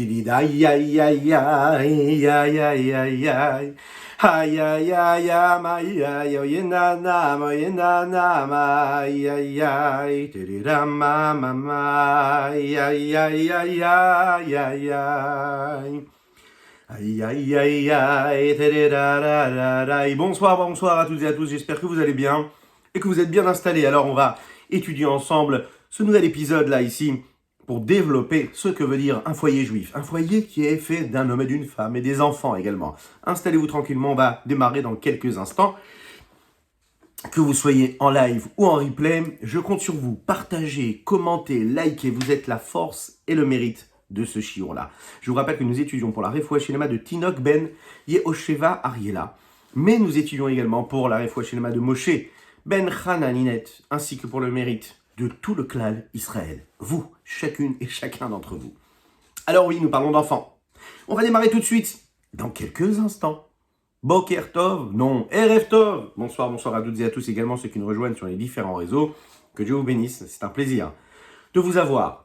Aïe aïe aïe aïe aïe aïe aïe aïe. Aïe aïe aïe aïe aïe aïe nanam aïe nanam aïe aïe aïe tiriram aïe aïe aïe aïe aïe aïe aïe. Aïe aïe aïe aïe tirirararaï. Bonsoir à toutes et à tous, j'espère que vous allez bien et que vous êtes bien installés. Alors on va étudier ensemble ce nouvel épisode là ici pour développer ce que veut dire un foyer juif. Un foyer qui est fait d'un homme et d'une femme et des enfants également. Installez-vous tranquillement, on va démarrer dans quelques instants. Que vous soyez en live ou en replay, je compte sur vous. Partagez, commentez, likez, vous êtes la force et le mérite de ce shiur-là. Je vous rappelle que nous étudions pour la Refoua Shelema de Tinok Ben Yehosheva Ariela, mais nous étudions également pour la Refoua Shelema de Moshe Ben Hananinet, ainsi que pour le mérite de tout le clan Israël. Vous, chacune et chacun d'entre vous. Alors oui, nous parlons d'enfants. On va démarrer tout de suite, dans quelques instants. Boker Tov, non, Erev Tov. Bonsoir à toutes et à tous, également ceux qui nous rejoignent sur les différents réseaux. Que Dieu vous bénisse, c'est un plaisir de vous avoir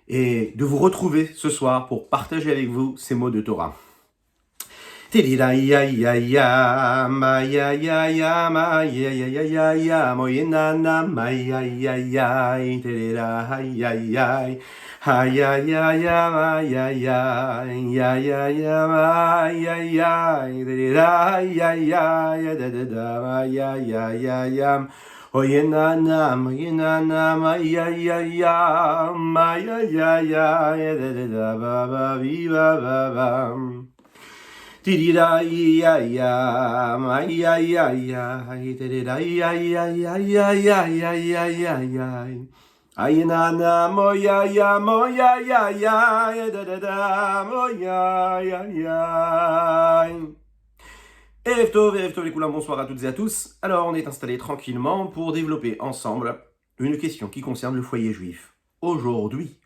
et de vous retrouver ce soir pour partager avec vous ces mots de Torah. Oye nanam, ay ay ay ay ay ay da ba ba vi ba ba ba. Tidira ay ay ay ay ay tidira ay ay ay ay ay ay ay ay. Ay nanam, oy ay ay ay da oy ay ay. Erev Tov les couleurs, bonsoir à toutes et à tous. Alors, on est installés tranquillement pour développer ensemble une question qui concerne le foyer juif. Aujourd'hui,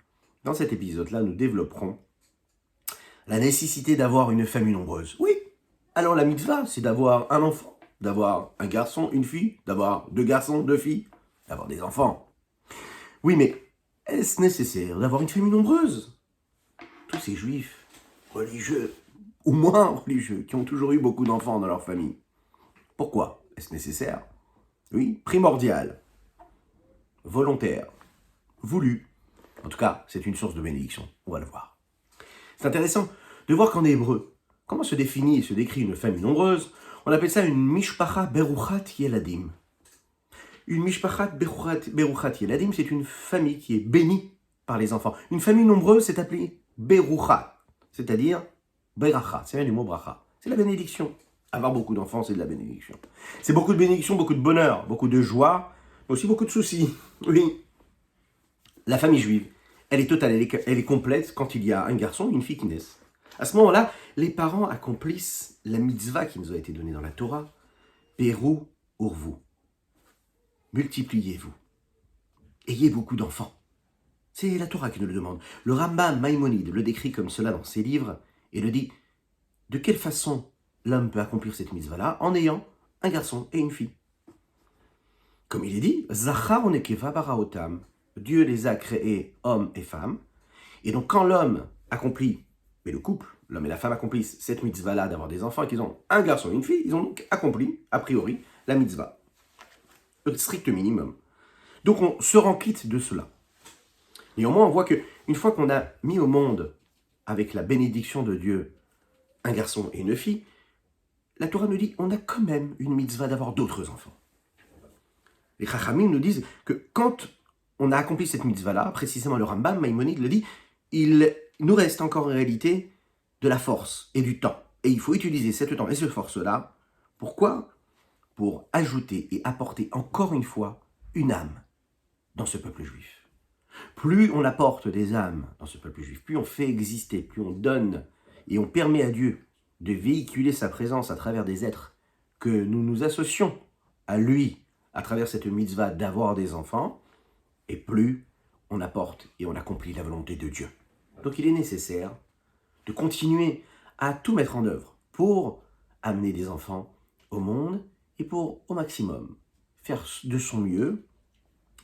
dans cet épisode-là, nous développerons la nécessité d'avoir une famille nombreuse. Oui, alors la mitzvah, c'est d'avoir un enfant, d'avoir un garçon, une fille, d'avoir 2 garçons, 2 filles, d'avoir des enfants. Oui, mais est-ce nécessaire d'avoir une famille nombreuse? Tous ces juifs religieux, ou moins religieux, qui ont toujours eu beaucoup d'enfants dans leur famille. Pourquoi est-ce nécessaire? Oui, primordial, volontaire, voulu. En tout cas, c'est une source de bénédiction, on va le voir. C'est intéressant de voir qu'en hébreu, comment se définit et se décrit une famille nombreuse? On appelle ça une mishpacha beruchat yeladim. Une mishpacha beruchat yeladim, c'est une famille qui est bénie par les enfants. Une famille nombreuse, c'est appelé beruchat, c'est-à-dire Beracha, c'est du mot bracha. C'est la bénédiction. Avoir beaucoup d'enfants, c'est de la bénédiction. C'est beaucoup de bénédiction, beaucoup de bonheur, beaucoup de joie, mais aussi beaucoup de soucis. Oui. La famille juive, elle est totale, elle est complète quand il y a un garçon et une fille qui naissent. À ce moment-là, les parents accomplissent la mitzvah qui nous a été donnée dans la Torah. Peru urvu. Multipliez-vous. Ayez beaucoup d'enfants. C'est la Torah qui nous le demande. Le Rambam Maïmonide le décrit comme cela dans ses livres. Et le dit, de quelle façon l'homme peut accomplir cette mitzvah-là en ayant un garçon et une fille. Comme il est dit, Zachar onekeva baraotam, Dieu les a créés hommes et femmes. Et donc quand l'homme accomplit, mais le couple, l'homme et la femme accomplissent cette mitzvah-là d'avoir des enfants et qu'ils ont un garçon et une fille, ils ont donc accompli, a priori, la mitzvah. Le strict minimum. Donc on se rend quitte de cela. Néanmoins, on voit qu'une fois qu'on a mis au monde avec la bénédiction de Dieu, un garçon et une fille, la Torah nous dit on a quand même une mitzvah d'avoir d'autres enfants. Les Chachamim nous disent que quand on a accompli cette mitzvah-là, précisément le Rambam Maïmonide le dit, il nous reste encore en réalité de la force et du temps. Et il faut utiliser cette temps et cette force-là. Pourquoi? Pour ajouter et apporter encore une fois une âme dans ce peuple juif. Plus on apporte des âmes dans ce peuple juif, plus on fait exister, plus on donne et on permet à Dieu de véhiculer sa présence à travers des êtres que nous nous associons à lui à travers cette mitzvah d'avoir des enfants, et plus on apporte et on accomplit la volonté de Dieu. Donc il est nécessaire de continuer à tout mettre en œuvre pour amener des enfants au monde et pour, au maximum, faire de son mieux,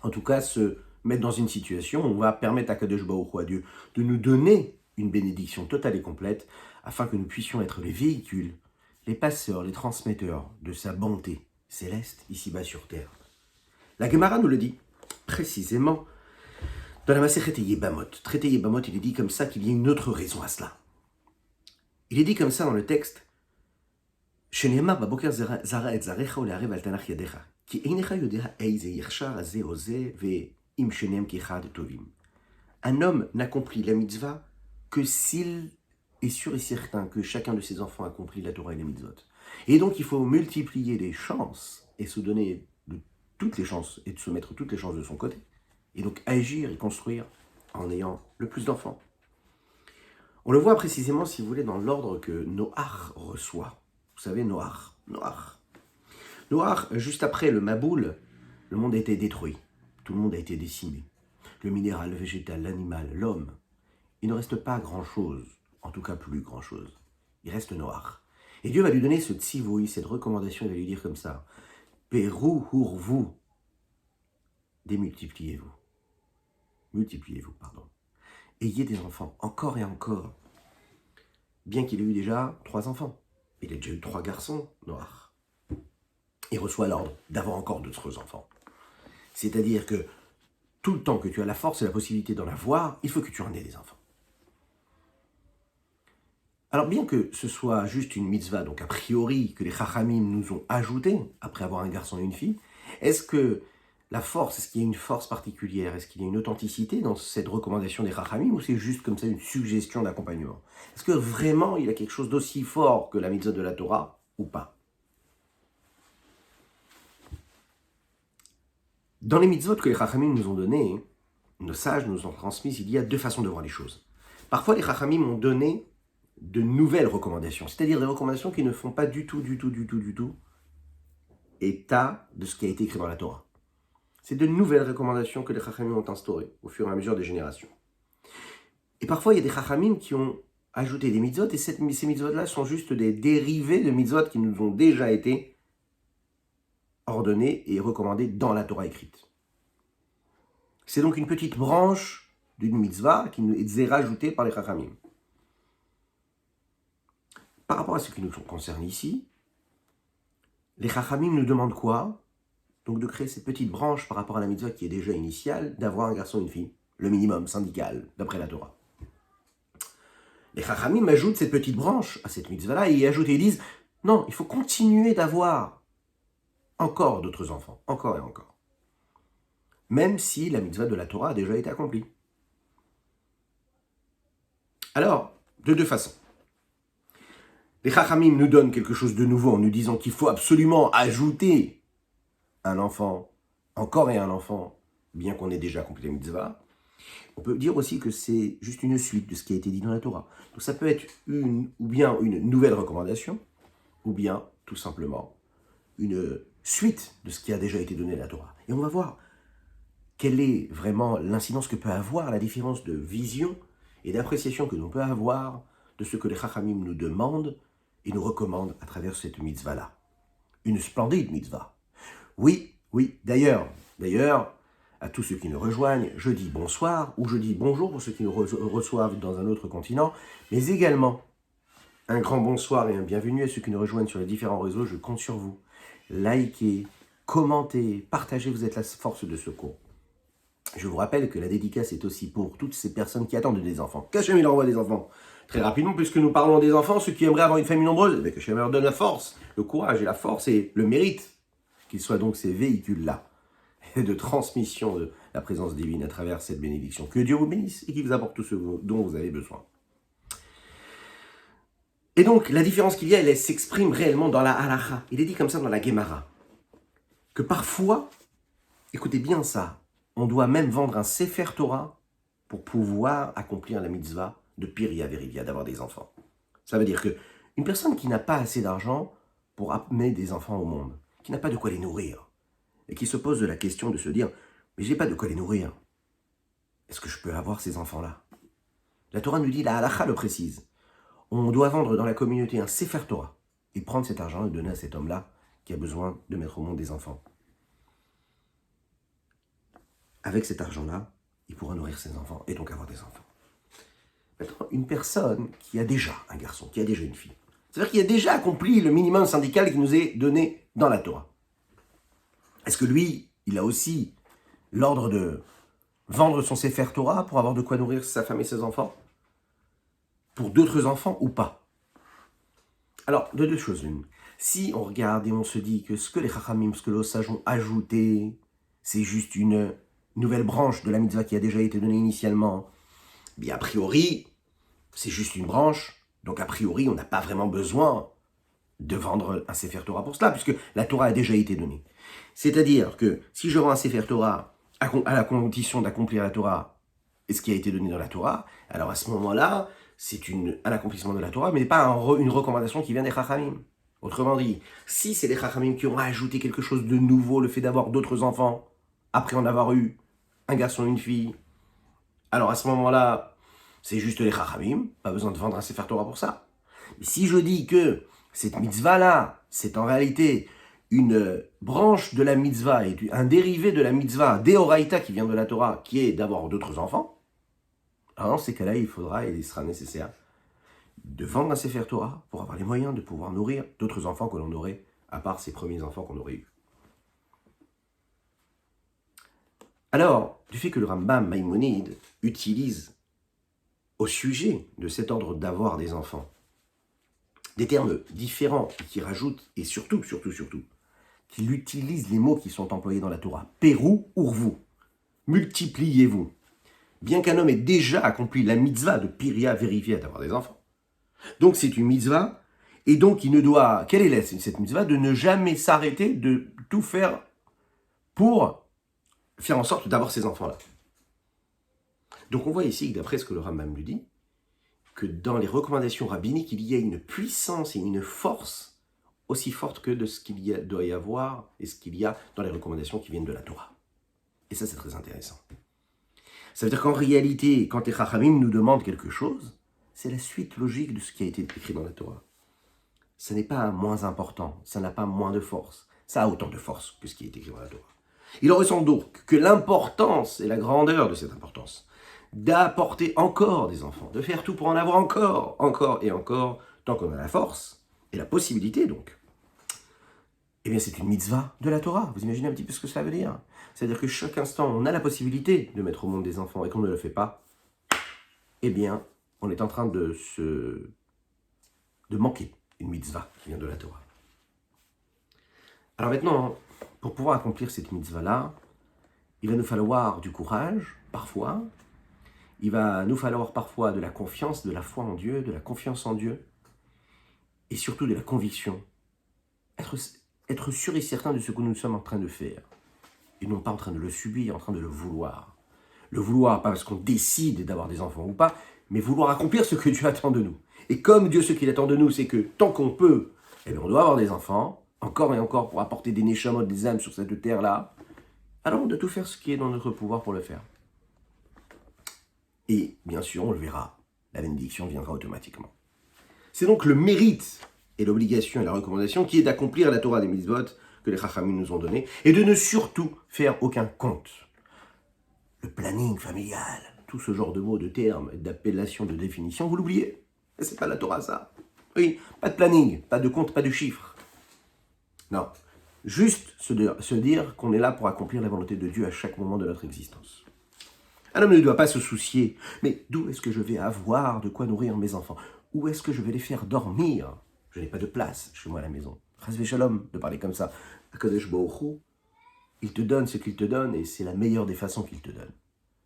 en tout cas se mettre dans une situation où on va permettre à Kadosh Baruch Hu, à Dieu, de nous donner une bénédiction totale et complète, afin que nous puissions être les véhicules, les passeurs, les transmetteurs de sa bonté céleste ici-bas sur terre. La Gemara nous le dit précisément dans la Masechet Yebamot. Traité Yebamot, il est dit comme ça qu'il y a une autre raison à cela. Il est dit comme ça dans le texte Shenema baboker zara et zarecha ule'arev al tanach yadecha ki einecha yodea eize yachshar haze oze ve'im shenem kichad tovim. Un homme n'accomplit la mitzvah que s'il est sûr et certain que chacun de ses enfants accomplit la Torah et les mitzvot. Et donc il faut multiplier les chances et se donner de toutes les chances et de se mettre toutes les chances de son côté. Et donc agir et construire en ayant le plus d'enfants. On le voit précisément, si vous voulez, dans l'ordre que Noach reçoit. Vous savez, Noach, juste après le Maboul, le monde a été détruit. Tout le monde a été décimé. Le minéral, le végétal, l'animal, l'homme. Il ne reste pas grand-chose, en tout cas plus grand-chose. Il reste Noach. Et Dieu va lui donner ce tzivoui, cette recommandation, il va lui dire comme ça. Perou hurvu. Démultipliez-vous. Multipliez-vous, pardon. Ayez des enfants, encore et encore. Bien qu'il ait eu déjà 3 enfants. Il a déjà eu 3 garçons, Noach. Il reçoit l'ordre d'avoir encore d'autres enfants. C'est-à-dire que tout le temps que tu as la force et la possibilité d'en avoir, il faut que tu en aies des enfants. Alors bien que ce soit juste une mitzvah, donc a priori que les chachamim nous ont ajouté, après avoir un garçon et une fille, est-ce que la force, est-ce qu'il y a une force particulière? Est-ce qu'il y a une authenticité dans cette recommandation des chachamim ou c'est juste comme ça une suggestion d'accompagnement? Est-ce que vraiment il y a quelque chose d'aussi fort que la mitzvah de la Torah ou pas? Dans les mitzvot que les chachamim nous ont données, nos sages nous ont transmises, il y a 2 façons de voir les choses. Parfois les chachamim ont donné de nouvelles recommandations, c'est-à-dire des recommandations qui ne font pas du tout état de ce qui a été écrit dans la Torah. C'est de nouvelles recommandations que les chachamim ont instaurées au fur et à mesure des générations. Et parfois, il y a des chachamim qui ont ajouté des mitzvot, et ces mitzvot-là sont juste des dérivés de mitzvot qui nous ont déjà été ordonnés et recommandés dans la Torah écrite. C'est donc une petite branche d'une mitzvah qui nous est rajoutée par les chachamim. Par rapport à ce qui nous concerne ici, les chachamim nous demandent quoi? Donc de créer cette petite branche par rapport à la mitzvah qui est déjà initiale, d'avoir un garçon et une fille, le minimum syndical, d'après la Torah. Les chachamim ajoutent cette petite branche à cette mitzvah-là et ils disent, non, il faut continuer d'avoir encore d'autres enfants, encore et encore. Même si la mitzvah de la Torah a déjà été accomplie. Alors, de 2 façons. Les chachamim nous donnent quelque chose de nouveau en nous disant qu'il faut absolument ajouter un enfant, encore et un enfant, bien qu'on ait déjà accompli la mitzvah. On peut dire aussi que c'est juste une suite de ce qui a été dit dans la Torah. Donc ça peut être ou bien une nouvelle recommandation, ou bien tout simplement une suite de ce qui a déjà été donné dans la Torah. Et on va voir quelle est vraiment l'incidence que peut avoir la différence de vision et d'appréciation que l'on peut avoir de ce que les chachamim nous demandent et nous recommandent à travers cette mitzvah-là. Une splendide mitzvah. Oui, d'ailleurs, à tous ceux qui nous rejoignent, je dis bonsoir ou je dis bonjour pour ceux qui nous reçoivent dans un autre continent, mais également un grand bonsoir et un bienvenue à ceux qui nous rejoignent sur les différents réseaux. Je compte sur vous. Likez, commentez, partagez, vous êtes la force de secours. Je vous rappelle que la dédicace est aussi pour toutes ces personnes qui attendent des enfants. Qu'Hachem il envoie des enfants. Très rapidement, puisque nous parlons des enfants, ceux qui aimeraient avoir une famille nombreuse, qu'Hachem leur donne la force, le courage et la force et le mérite. Qu'ils soient donc ces véhicules-là de transmission de la présence divine à travers cette bénédiction. Que Dieu vous bénisse et qu'il vous apporte tout ce dont vous avez besoin. Et donc, la différence qu'il y a, elle s'exprime réellement dans la halacha. Il est dit comme ça dans la Gemara. Que parfois, écoutez bien ça, on doit même vendre un Sefer Torah pour pouvoir accomplir la mitzvah de Piria Verivia, d'avoir des enfants. Ça veut dire que une personne qui n'a pas assez d'argent pour amener des enfants au monde, qui n'a pas de quoi les nourrir, et qui se pose la question de se dire « Mais j'ai pas de quoi les nourrir. Est-ce que je peux avoir ces enfants-là » La Torah nous dit, la halakha le précise, on doit vendre dans la communauté un Sefer Torah et prendre cet argent et donner à cet homme-là qui a besoin de mettre au monde des enfants. Avec cet argent-là, il pourra nourrir ses enfants et donc avoir des enfants. Maintenant, une personne qui a déjà un garçon, qui a déjà une fille, c'est-à-dire qu'il a déjà accompli le minimum syndical qui nous est donné dans la Torah. Est-ce que lui, il a aussi l'ordre de vendre son Sefer Torah pour avoir de quoi nourrir sa femme et ses enfants? Pour d'autres enfants ou pas? Alors, de deux choses l'une. Si on regarde et on se dit que ce que les Chachamim, ce que les sages ont ajouté, c'est juste une nouvelle branche de la mitzvah qui a déjà été donnée initialement, bien a priori, c'est juste une branche, donc a priori, on n'a pas vraiment besoin de vendre un Sefer Torah pour cela, puisque la Torah a déjà été donnée. C'est-à-dire que si je vends un Sefer Torah à la condition d'accomplir la Torah et ce qui a été donné dans la Torah, alors à ce moment-là, c'est un accomplissement de la Torah, mais pas une recommandation qui vient des Chachamim. Autrement dit, si c'est les Chachamim qui ont ajouté quelque chose de nouveau, le fait d'avoir d'autres enfants, après en avoir eu un garçon et une fille, alors à ce moment-là, c'est juste les Chachamim, pas besoin de vendre un Sefer Torah pour ça. Mais si je dis que cette mitzvah-là, c'est en réalité une branche de la mitzvah, et un dérivé de la mitzvah, d'Eoraita qui vient de la Torah, qui est d'avoir d'autres enfants, alors dans ces cas-là, il faudra et il sera nécessaire de vendre un Sefer Torah pour avoir les moyens de pouvoir nourrir d'autres enfants que l'on aurait, à part ces premiers enfants qu'on aurait eus. Alors, du fait que le Rambam Maïmonide utilise au sujet de cet ordre d'avoir des enfants des termes différents qui rajoutent, et surtout, qu'il utilise les mots qui sont employés dans la Torah. Pérou, urvu, multipliez-vous. Bien qu'un homme ait déjà accompli la mitzvah de Piria vérifier d'avoir des enfants. Donc c'est une mitzvah, et donc il ne doit, quelle est cette mitzvah? De ne jamais s'arrêter de tout faire pour faire en sorte d'avoir ces enfants-là. Donc on voit ici, d'après ce que le Rambam lui dit, que dans les recommandations rabbiniques, il y a une puissance et une force aussi forte que de ce qu'il doit y avoir et ce qu'il y a dans les recommandations qui viennent de la Torah. Et ça, c'est très intéressant. Ça veut dire qu'en réalité, quand les Chachamim nous demandent quelque chose, c'est la suite logique de ce qui a été écrit dans la Torah. Ça n'est pas moins important, ça n'a pas moins de force. Ça a autant de force que ce qui est écrit dans la Torah. Il en ressent donc que l'importance et la grandeur de cette importance, d'apporter encore des enfants, de faire tout pour en avoir encore et encore, tant qu'on a la force et la possibilité donc. Eh bien c'est une mitzvah de la Torah. Vous imaginez un petit peu ce que cela veut dire? C'est-à-dire que chaque instant, on a la possibilité de mettre au monde des enfants et qu'on ne le fait pas, eh bien, on est en train de manquer une mitzvah qui vient de la Torah. Alors maintenant, pour pouvoir accomplir cette mitzvah-là, il va nous falloir du courage, parfois. Il va nous falloir parfois de la confiance, de la foi en Dieu, de la confiance en Dieu, et surtout de la conviction. Être sûr et certain de ce que nous sommes en train de faire, et non pas en train de le subir, en train de le vouloir. Le vouloir, pas parce qu'on décide d'avoir des enfants ou pas, mais vouloir accomplir ce que Dieu attend de nous. Et comme Dieu, ce qu'il attend de nous, c'est que tant qu'on peut, eh bien, on doit avoir des enfants, encore et encore, pour apporter des neshamot, des âmes sur cette terre-là, alors on doit tout faire ce qui est dans notre pouvoir pour le faire. Et bien sûr, on le verra, la bénédiction viendra automatiquement. C'est donc le mérite et l'obligation et la recommandation qui est d'accomplir la Torah des mitzvot que les Chachamim nous ont donné et de ne surtout faire aucun compte. Le planning familial, tout ce genre de mots, de termes, d'appellations, de définitions, vous l'oubliez. C'est pas la Torah ça. Oui, pas de planning, pas de compte, pas de chiffres. Non, juste se dire qu'on est là pour accomplir la volonté de Dieu à chaque moment de notre existence. Un homme ne doit pas se soucier, mais d'où est-ce que je vais avoir de quoi nourrir mes enfants? Où est-ce que je vais les faire dormir? Je n'ai pas de place chez moi à la maison. Chasvé shalom, de parler comme ça. Akadosh Baruch Hu, il te donne ce qu'il te donne et c'est la meilleure des façons qu'il te donne.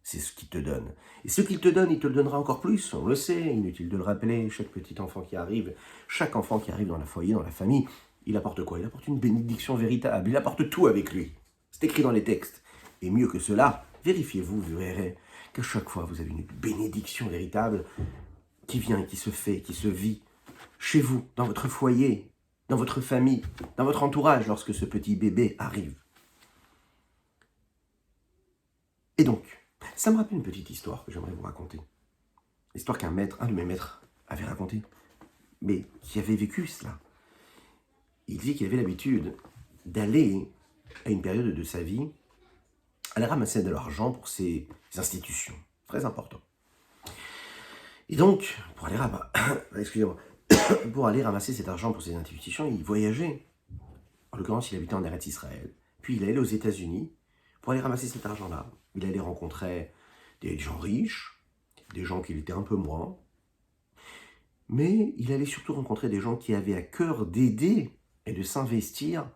C'est ce qu'il te donne. Et ce qu'il te donne, il te le donnera encore plus. On le sait, inutile de le rappeler. Chaque petit enfant qui arrive, chaque enfant qui arrive dans la foyer, dans la famille, il apporte quoi? Il apporte une bénédiction véritable. Il apporte tout avec lui. C'est écrit dans les textes. Et mieux que cela, vérifiez-vous, vous verrez qu'à chaque fois, vous avez une bénédiction véritable qui vient, qui se fait, qui se vit chez vous, dans votre foyer, dans votre famille, dans votre entourage, lorsque ce petit bébé arrive. Et donc, ça me rappelle une petite histoire que j'aimerais vous raconter. L'histoire qu'un de mes maîtres, avait racontée, mais qui avait vécu cela. Il disait qu'il avait l'habitude d'aller, à une période de sa vie, aller ramasser de l'argent pour ses institutions. Très important. Et donc, excusez-moi, pour aller ramasser cet argent pour ses institutions, il voyageait. En l'occurrence, il habitait en Eretz Israël. Puis il allait aux États-Unis pour aller ramasser cet argent-là. Il allait rencontrer des gens riches, des gens qui l'étaient un peu moins, mais il allait surtout rencontrer des gens qui avaient à cœur d'aider et de s'investir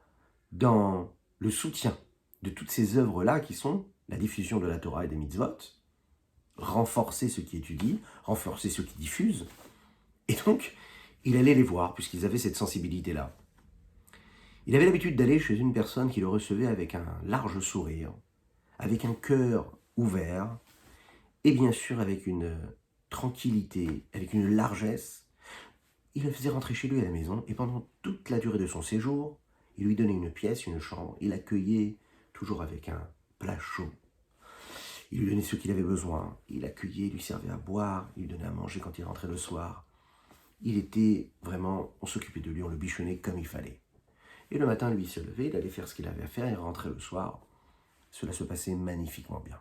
dans le soutien de toutes ces œuvres-là qui sont la diffusion de la Torah et des mitzvot, renforcer ceux qui étudient, renforcer ceux qui diffusent. Et donc, il allait les voir, puisqu'ils avaient cette sensibilité-là. Il avait l'habitude d'aller chez une personne qui le recevait avec un large sourire, avec un cœur ouvert, et bien sûr avec une tranquillité, avec une largesse. Il le faisait rentrer chez lui à la maison, et pendant toute la durée de son séjour, il lui donnait une pièce, une chambre. Il l'accueillait toujours avec un plat chaud. Il lui donnait ce qu'il avait besoin. Il l'accueillait, lui servait à boire, il lui donnait à manger quand il rentrait le soir. Il était vraiment, on s'occupait de lui, on le bichonnait comme il fallait. Et le matin, lui, il se levait, il allait faire ce qu'il avait à faire, il rentrait le soir. Cela se passait magnifiquement bien.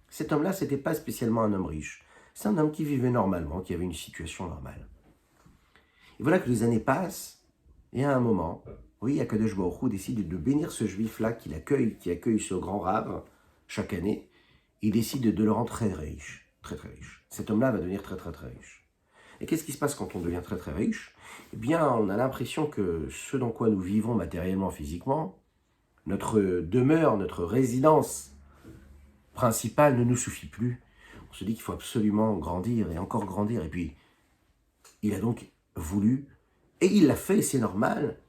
Cet homme-là, ce n'était pas spécialement un homme riche. C'est un homme qui vivait normalement, qui avait une situation normale. Et voilà que les années passent, et à un moment, oui, Akadosh Baruch Hu décide de bénir ce juif-là qui accueille ce grand rave chaque année. Il décide de le rendre très riche, très très riche. Cet homme-là va devenir très très très riche. Et qu'est-ce qui se passe quand on devient très très riche? Eh bien, on a l'impression que ce dans quoi nous vivons matériellement, physiquement, notre demeure, notre résidence principale ne nous suffit plus. On se dit qu'il faut absolument grandir et encore grandir. Et puis, il a donc voulu, et il l'a fait, c'est normal,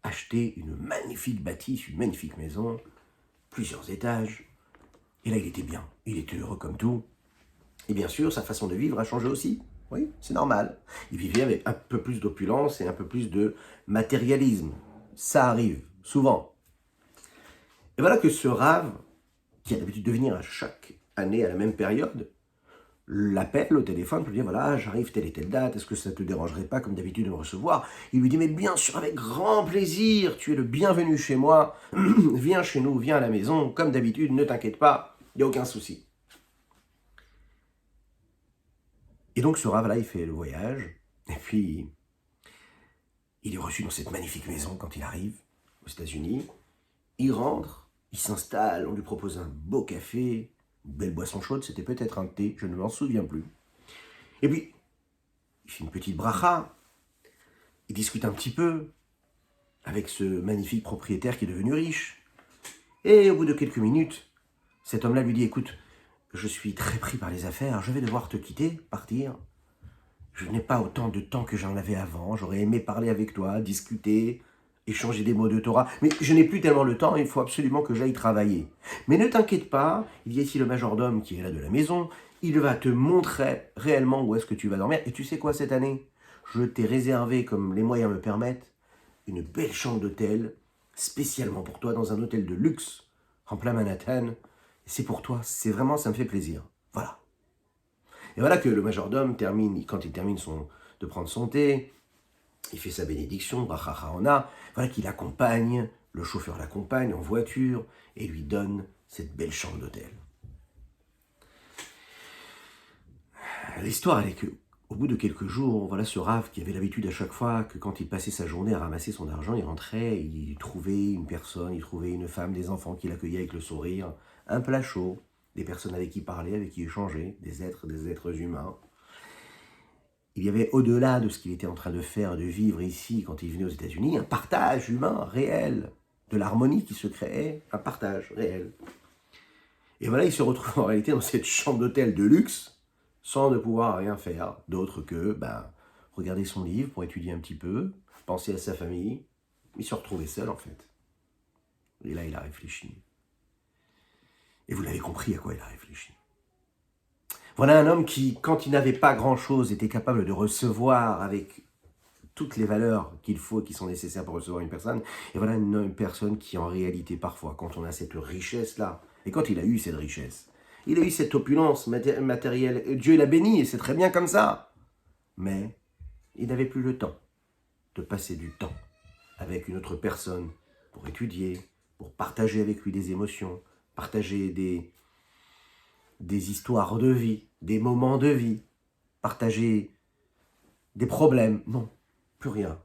acheter une magnifique bâtisse, une magnifique maison, plusieurs étages. Et là, il était bien, il était heureux comme tout. Et bien sûr, sa façon de vivre a changé aussi. Oui, c'est normal. Il vivait avec un peu plus d'opulence et un peu plus de matérialisme. Ça arrive, souvent. Et voilà que ce rave, qui a l'habitude de venir à chaque année à la même période, l'appelle au téléphone pour lui dire, voilà, j'arrive telle et telle date, est-ce que ça ne te dérangerait pas comme d'habitude de me recevoir? Il lui dit, mais bien sûr, avec grand plaisir, tu es le bienvenu chez moi, viens chez nous, viens à la maison, comme d'habitude, ne t'inquiète pas, il n'y a aucun souci. Et donc ce rave-là, il fait le voyage, et puis il est reçu dans cette magnifique maison quand il arrive aux États-Unis. Il rentre, il s'installe, on lui propose un beau café, une belle boisson chaude, c'était peut-être un thé, je ne m'en souviens plus. Et puis, il fait une petite bracha, il discute un petit peu avec ce magnifique propriétaire qui est devenu riche. Et au bout de quelques minutes, cet homme-là lui dit, écoute, je suis très pris par les affaires, je vais devoir te quitter, partir. Je n'ai pas autant de temps que j'en avais avant, j'aurais aimé parler avec toi, discuter, échanger des mots de Torah, mais je n'ai plus tellement le temps, il faut absolument que j'aille travailler. Mais ne t'inquiète pas, il y a ici le majordome qui est là de la maison, il va te montrer réellement où est-ce que tu vas dormir. Et tu sais quoi, cette année, je t'ai réservé, comme les moyens me permettent, une belle chambre d'hôtel, spécialement pour toi, dans un hôtel de luxe, en plein Manhattan. C'est pour toi, c'est vraiment, ça me fait plaisir. Voilà. Et voilà que le majordome termine, quand il termine de prendre son thé, il fait sa bénédiction, bracha ha'ona, voilà qu'il accompagne, le chauffeur l'accompagne en voiture et lui donne cette belle chambre d'hôtel. L'histoire, elle est que, au bout de quelques jours, voilà ce rave qui avait l'habitude à chaque fois que quand il passait sa journée à ramasser son argent, il rentrait, il trouvait une personne, il trouvait une femme, des enfants qui l'accueillaient avec le sourire, un plat chaud, des personnes avec qui parler, avec qui échanger, des êtres humains. Il y avait au-delà de ce qu'il était en train de faire, de vivre ici quand il venait aux États-Unis, un partage humain réel, de l'harmonie qui se créait, un partage réel. Et voilà, il se retrouve en réalité dans cette chambre d'hôtel de luxe, sans ne pouvoir rien faire d'autre que regarder son livre pour étudier un petit peu, penser à sa famille. Il se retrouvait seul en fait. Et là, il a réfléchi. Et vous l'avez compris à quoi il a réfléchi. Voilà un homme qui, quand il n'avait pas grand-chose, était capable de recevoir avec toutes les valeurs qu'il faut, qui sont nécessaires pour recevoir une personne. Et voilà une personne qui, en réalité, parfois, quand on a cette richesse-là, et quand il a eu cette richesse, il a eu cette opulence matérielle, et Dieu l'a béni, et c'est très bien comme ça. Mais il n'avait plus le temps de passer du temps avec une autre personne pour étudier, pour partager avec lui des émotions, partager des histoires de vie, des moments de vie. partager des problèmes. Non, plus rien.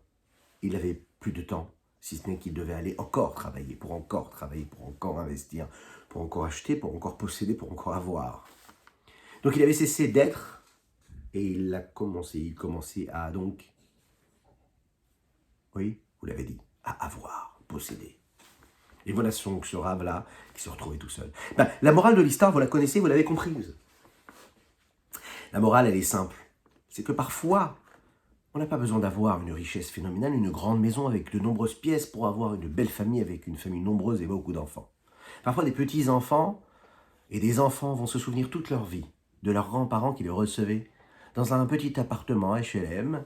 Il avait plus de temps, si ce n'est qu'il devait aller encore travailler, pour encore investir, pour encore acheter, pour encore posséder, pour encore avoir. Donc il avait cessé d'être et il commençait à donc, oui, vous l'avez dit, à avoir, posséder. Et voilà ce rave-là qui se retrouvait tout seul. La morale de l'histoire, vous la connaissez, vous l'avez comprise. La morale, elle est simple. C'est que parfois, on n'a pas besoin d'avoir une richesse phénoménale, une grande maison avec de nombreuses pièces pour avoir une belle famille avec une famille nombreuse et beaucoup d'enfants. Parfois, des petits-enfants et des enfants vont se souvenir toute leur vie de leurs grands-parents qui les recevaient dans un petit appartement HLM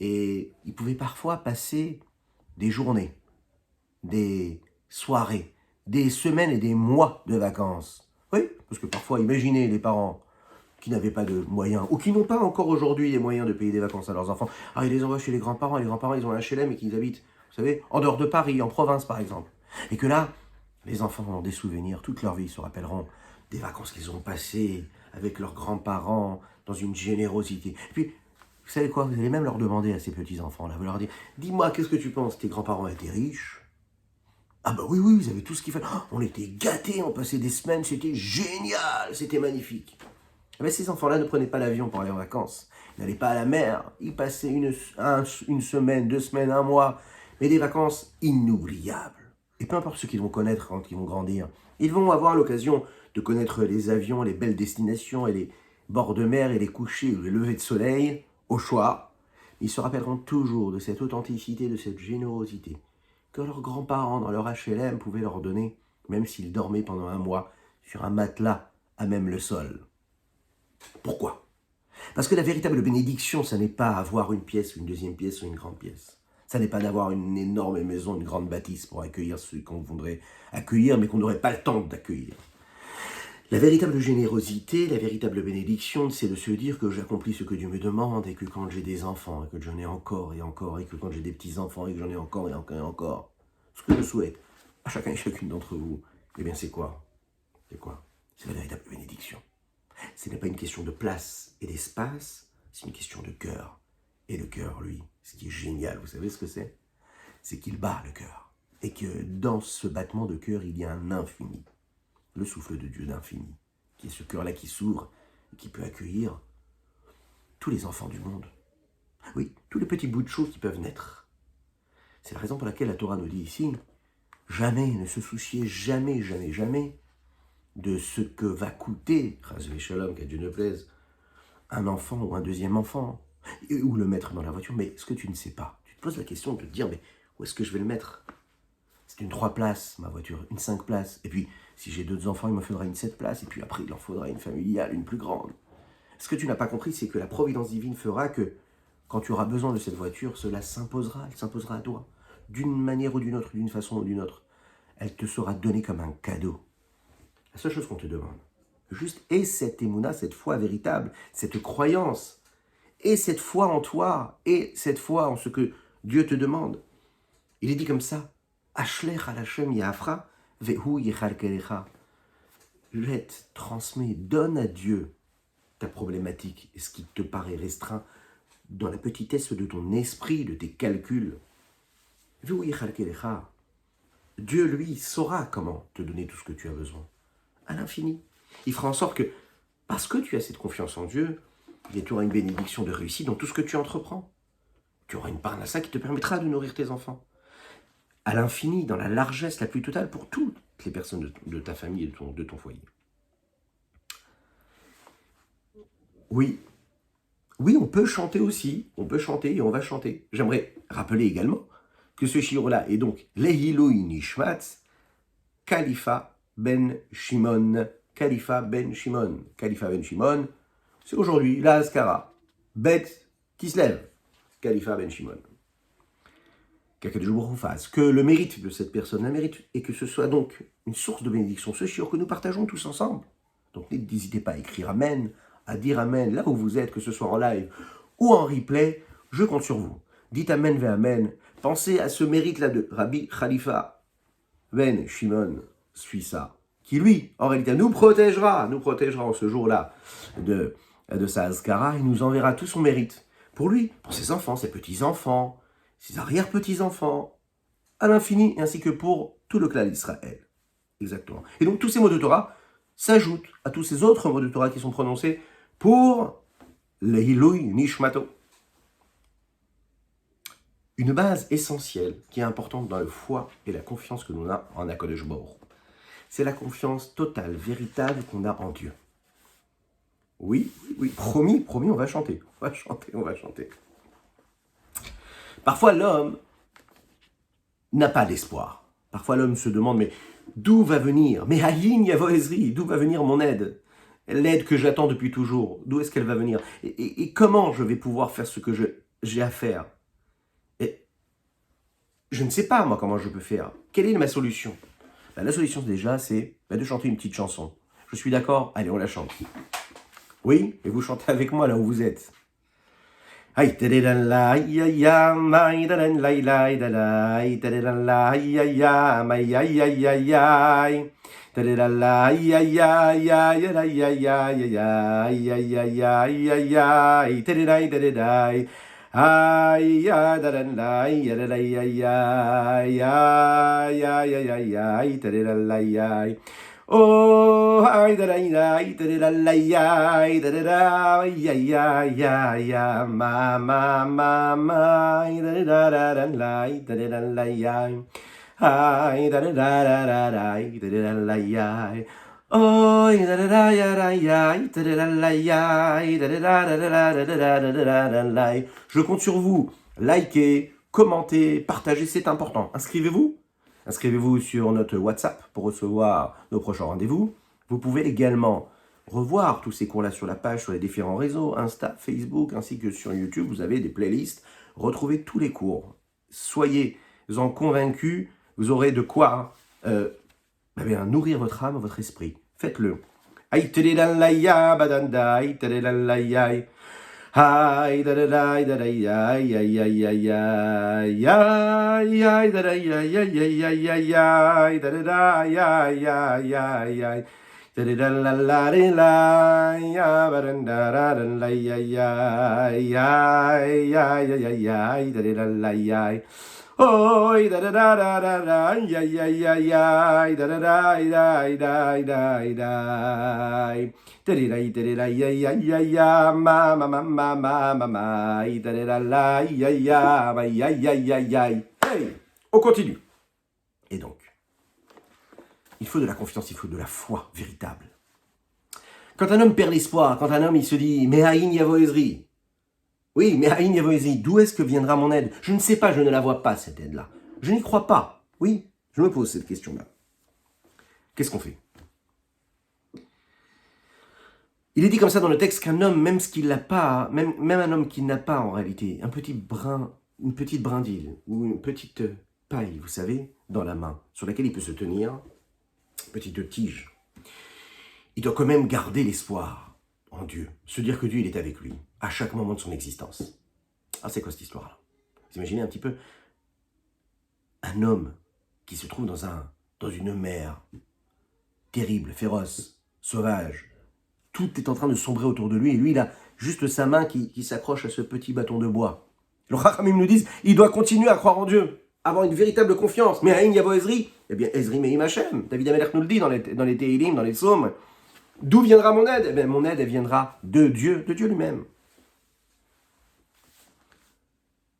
et ils pouvaient parfois passer des journées, des soirées, des semaines et des mois de vacances. Oui, parce que parfois, imaginez les parents qui n'avaient pas de moyens, ou qui n'ont pas encore aujourd'hui les moyens de payer des vacances à leurs enfants. Ah, ils les envoient chez les grands-parents, et les grands-parents, ils ont un HLM et qu'ils habitent, vous savez, en dehors de Paris, en province par exemple. Et que là, les enfants ont des souvenirs, toute leur vie, ils se rappelleront des vacances qu'ils ont passées avec leurs grands-parents, dans une générosité. Et puis, vous savez quoi, vous allez même leur demander à ces petits-enfants-là, vous leur dire, dis-moi, qu'est-ce que tu penses, tes grands-parents étaient riches? Ah bah oui, ils avaient tout ce qu'il fallait. Oh, on était gâtés, on passait des semaines, c'était génial, c'était magnifique. Mais ces enfants-là ne prenaient pas l'avion pour aller en vacances. Ils n'allaient pas à la mer. Ils passaient une semaine, 2 semaines, 1 mois. Mais des vacances inoubliables. Et peu importe ce qu'ils vont connaître quand ils vont grandir, ils vont avoir l'occasion de connaître les avions, les belles destinations et les bords de mer et les couchers ou les levées de soleil au choix. Ils se rappelleront toujours de cette authenticité, de cette générosité que leurs grands-parents dans leur HLM pouvaient leur donner, même s'ils dormaient pendant 1 mois sur un matelas à même le sol. Pourquoi? Parce que la véritable bénédiction, ça n'est pas avoir une pièce, une deuxième pièce ou une grande pièce. Ça n'est pas d'avoir une énorme maison, une grande bâtisse pour accueillir ceux qu'on voudrait accueillir, mais qu'on n'aurait pas le temps d'accueillir. La véritable générosité, la véritable bénédiction, c'est de se dire que j'accomplis ce que Dieu me demande et que quand j'ai des enfants, et que j'en ai encore et encore, et que quand j'ai des petits-enfants et que j'en ai encore et encore et encore, ce que je souhaite à chacun et chacune d'entre vous, eh bien c'est quoi? C'est quoi? C'est la véritable bénédiction. Ce n'est pas une question de place et d'espace, c'est une question de cœur. Et le cœur, lui, ce qui est génial, vous savez ce que c'est? C'est qu'il bat le cœur. Et que dans ce battement de cœur, il y a un infini. Le souffle de Dieu d'infini, qui est ce cœur-là qui s'ouvre et qui peut accueillir tous les enfants du monde. Oui, tous les petits bouts de chaux qui peuvent naître. C'est la raison pour laquelle la Torah nous dit ici, jamais, ne se souciez jamais, jamais, jamais de ce que va coûter, Chazvé Shalom, qu'à Dieu ne plaise, un enfant ou un deuxième enfant, ou le mettre dans la voiture. Mais ce que tu ne sais pas, tu te poses la question de te dire, mais où est-ce que je vais le mettre? C'est une 3 places, ma voiture, une 5 places. Et puis, si j'ai 2 enfants, il me faudra une 7 places. Et puis après, il en faudra une familiale, une plus grande. Ce que tu n'as pas compris, c'est que la providence divine fera que, quand tu auras besoin de cette voiture, cela s'imposera, elle s'imposera à toi. D'une manière ou d'une autre, d'une façon ou d'une autre. Elle te sera donnée comme un cadeau. La seule chose qu'on te demande, juste, aie cette émouna, cette foi véritable, cette croyance, et cette foi en toi, et cette foi en ce que Dieu te demande. Il est dit comme ça, Ashlech al Hashem ya'afra, vehu yechalkelecha. Jette, transmets, donne à Dieu ta problématique, et ce qui te paraît restreint dans la petitesse de ton esprit, de tes calculs. Vehu yechalkelecha. Dieu, lui, saura comment te donner tout ce que tu as besoin. À l'infini. Il fera en sorte que, parce que tu as cette confiance en Dieu, tu auras une bénédiction de réussite dans tout ce que tu entreprends. Tu auras une parnassa qui te permettra de nourrir tes enfants. À l'infini, dans la largesse la plus totale pour toutes les personnes de ta famille et de ton foyer. Oui, on peut chanter aussi, on peut chanter et on va chanter. J'aimerais rappeler également que ce shiur-là est donc Lehilui Nishmatz Khalifa ben Shimon. Khalifa ben Shimon. Khalifa ben Shimon, c'est aujourd'hui la Askara. Bête qui se lève. Khalifa ben Shimon. Qu'Akadosh Baruch Hu fasse, que le mérite de cette personne la mérite, et que ce soit donc une source de bénédiction, ce shiur que nous partageons tous ensemble. Donc n'hésitez pas à écrire Amen, à dire Amen là où vous êtes, que ce soit en live ou en replay, je compte sur vous. Dites Amen ve Amen. Pensez à ce mérite-là de Rabbi Khalifa ben Shimon Suissa, qui lui, en réalité, nous protégera en ce jour-là de de sa Azkara, il nous enverra tout son mérite. Pour lui, pour ses enfants, ses petits-enfants, ses arrière-petits-enfants, à l'infini, ainsi que pour tout le clan d'Israël. Exactement. Et donc tous ces mots de Torah s'ajoutent à tous ces autres mots de Torah qui sont prononcés pour le Hilui Nishmato. Une base essentielle qui est importante dans la foi et la confiance que l'on a en HaKadosh Baruch Hu. C'est la confiance totale, véritable qu'on a en Dieu. Oui, promis, on va chanter. On va chanter. Parfois, l'homme n'a pas d'espoir. Parfois, l'homme se demande, mais d'où va venir? Mais Hayin Yavo Ezri, d'où va venir mon aide? L'aide que j'attends depuis toujours, d'où est-ce qu'elle va venir? Et comment je vais pouvoir faire ce que j'ai à faire? Et je ne sais pas, moi, comment je peux faire. Quelle est ma solution? La solution, déjà, c'est de chanter une petite chanson. Je suis d'accord? Allez, on la chante. Oui? Et vous chantez avec moi, là où vous êtes. Aïe, tadédan la, aïe, aïe, aïe, tadédan la, aïe, aïe, tadédan la, aïe, aïe, aïe, aïe, aïe, aïe, aïe. Tadédan la, aïe, aïe, aïe, aïe, aïe, aïe, aïe, aïe, aïe, aïe, aïe, aïe, aïe, aïe, tadédaï, tadédaï. Aïe, aïe, tadédan la, aïe, aïe, aïe, aïe, aïe, aïe, aïe, aïe, aïe, tadédan la, aïe, aïe. Oh, aïe, aïe, aïe, tadédan la, aïe, aïe, tadéda, aïe, aïe, aïe, aïe, aïe, ma, aïe, tadédan la, aïe, tadédan la, aïe, aïe. Aïe, tadédadadadai, tadédan la, aïe, aïe. Oh, tadédadadai, aïe, tadédan la, aïe, aïe, tadédadadadadadadadadadadai. Je compte sur vous. Likez, commentez, partagez, c'est important. Inscrivez-vous. Inscrivez-vous sur notre WhatsApp pour recevoir nos prochains rendez-vous. Vous pouvez également revoir tous ces cours-là sur la page, sur les différents réseaux, Insta, Facebook, ainsi que sur YouTube. Vous avez des playlists. Retrouvez tous les cours. Soyez-en convaincus, vous aurez de quoi nourrir votre âme, votre esprit. Faites-le. Aïe, tadédan la, ya, badanda, aïe, tadédan la, ya. Aïe, tadédaï, tadédaï, aïe, aïe, aïe, aïe, aïe, aïe, aïe, tadédaï, aïe, aïe, aïe, aïe, aïe, aïe, tadédaï, aïe, aïe, aïe, aïe. Tadédan la, la, la, ya, badanda, dadan, la, ya, aïe, aïe, aïe, aïe, aïe, aïe, tadédan la, ya. Oh, da da da da da da, ya ya ya ya, da da da da da da da, da ya ya ya ya, ma ma ma ma ma ma ma, da da la ya ya, ma ya ya ya ya. Hey, on continue. Et donc, il faut de la confiance, il faut de la foi véritable. Quand un homme perd l'espoir, quand un homme il se dit, mais Haïn Yavo Ezri. Oui, mais Haïn Yavo Ezri, d'où est-ce que viendra mon aide? Je ne sais pas, je ne la vois pas, cette aide-là. Je n'y crois pas. Oui, je me pose cette question-là. Qu'est-ce qu'on fait? Il est dit comme ça dans le texte qu'un homme, même ce qu'il n'a pas, même un homme qui n'a pas en réalité, un petit brin, une petite brindille ou une petite paille, vous savez, dans la main, sur laquelle il peut se tenir, petite tige, il doit quand même garder l'espoir en Dieu, se dire que Dieu il est avec lui à chaque moment de son existence. Ah, c'est quoi cette histoire-là? Vous imaginez un petit peu un homme qui se trouve dans une mer terrible, féroce, sauvage. Tout est en train de sombrer autour de lui et lui, il a juste sa main qui s'accroche à ce petit bâton de bois. Le Chachamim nous disent, il doit continuer à croire en Dieu, avoir une véritable confiance. Mais Haïn Yavo Ezri, eh bien Ezri Meim Hashem. David Amelech nous le dit dans les Tehilim, dans les psaumes. D'où viendra mon aide? Eh bien mon aide, elle viendra de Dieu lui-même.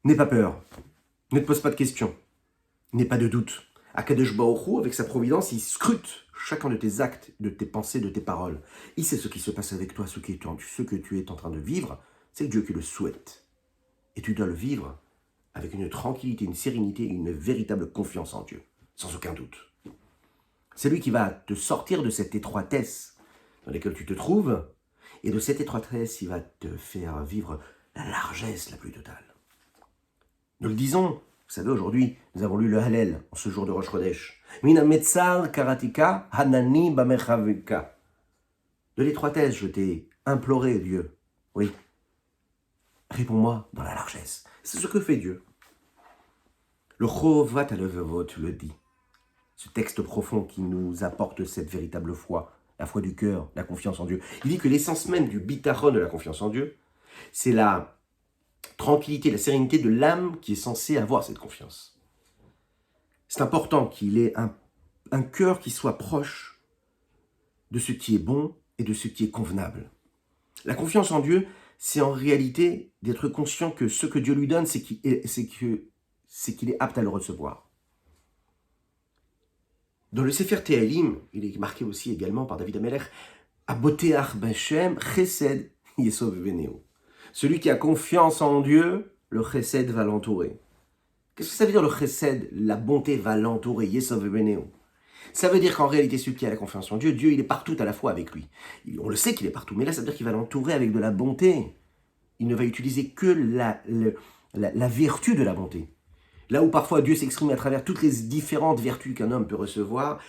N'aie pas peur, ne te pose pas de questions, n'aie pas de doute. HaKadosh Baruch Hu, avec sa providence, il scrute chacun de tes actes, de tes pensées, de tes paroles. Il sait ce qui se passe avec toi, ce que tu es en train de vivre, c'est Dieu qui le souhaite. Et tu dois le vivre avec une tranquillité, une sérénité, une véritable confiance en Dieu, sans aucun doute. C'est lui qui va te sortir de cette étroitesse dans laquelle tu te trouves, et de cette étroitesse, il va te faire vivre la largesse la plus totale. Nous le disons, vous savez, aujourd'hui, nous avons lu le Hallel en ce jour de Rosh Chodesh. Mina metzar karatika hanani bamechavika. De l'étroitesse, je t'ai imploré, Dieu. Oui. Réponds-moi dans la largesse. C'est ce que fait Dieu. Le Chovat Alevavot le dit. Ce texte profond qui nous apporte cette véritable foi la foi du cœur, la confiance en Dieu. Il dit que l'essence même du bitachon de la confiance en Dieu, c'est la tranquillité, la sérénité de l'âme qui est censée avoir cette confiance. C'est important qu'il ait un cœur qui soit proche de ce qui est bon et de ce qui est convenable. La confiance en Dieu, c'est en réalité d'être conscient que ce que Dieu lui donne, c'est qu'il est apte à le recevoir. Dans le Sefer Tehilim, il est marqué aussi également par David Amelech, Aboteach B'Shem Chesed Yesov Beneo. Celui qui a confiance en Dieu, le Chesed va l'entourer. Qu'est-ce que ça veut dire le Chesed? La bonté va l'entourer, Yesov Beneo. Ça veut dire qu'en réalité, celui qui a la confiance en Dieu, Dieu il est partout à la fois avec lui. On le sait qu'il est partout, mais là ça veut dire qu'il va l'entourer avec de la bonté. Il ne va utiliser que la vertu de la bonté. Là où parfois Dieu s'exprime à travers toutes les différentes vertus qu'un homme peut recevoir,